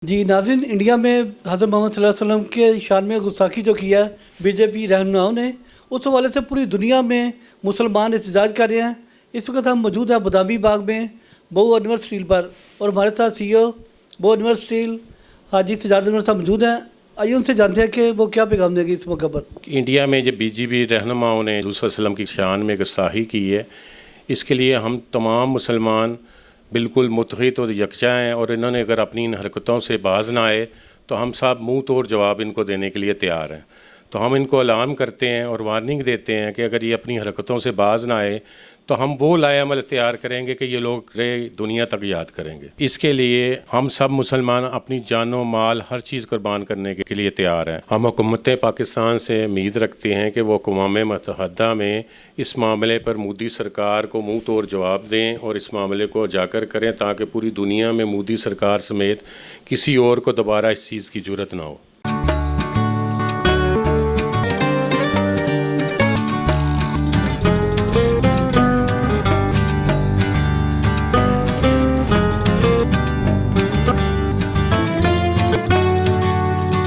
जी नाज़रीन, इंडिया में हज़रत मोहम्मद सल्लल्लाहु अलैहि वसल्लम के शान में गुस्ताखी जो किया बीजेपी रहनुमाओं ने, उस हवाले से पूरी दुनिया में मुसलमान एहतजाज कर रहे हैं। इस वक्त हम मौजूद हैं अबुधाबी बाग में बहु अनवर स्टील पर, और हमारे साथ CEO बहु अनवर स्टील हाजी सजाद अनवर साहब मौजूद हैं। आइए उनसे जानते हैं कि वो क्या पैगाम देंगे इस मौके पर। इंडिया में जब बीजेपी रहनुमाओं ने हुज़ूर सल्लल्लाहु अलैहि वसल्लम की शान में गुस्ताखी की है, इसके लिए हम तमाम मुसलमान बिल्कुल मुत्तहिद और यकजा हैं, और इन्होंने अगर अपनी इन हरकतों से बाज ना आए तो हम सब मुँह तोड़ जवाब इनको देने के लिए तैयार हैं। तो हम इनको ऐलान करते हैं और वार्निंग देते हैं कि अगर ये अपनी हरकतों से बाज ना आए तो हम वो लाएअमल तैयार करेंगे कि ये लोग दुनिया तक याद करेंगे। इसके लिए हम सब मुसलमान अपनी जानो माल हर चीज़ कुर्बान करने के लिए तैयार हैं। हम हुकूमत पाकिस्तान से उम्मीद रखते हैं कि वो अक़वाम मुत्तहिदा में इस मामले पर मोदी सरकार को मुँह तोड़ जवाब दें और इस मामले को उजागर करें, ताकि पूरी दुनिया में मोदी सरकार समेत किसी और को दोबारा इस चीज़ की ज़रूरत ना हो।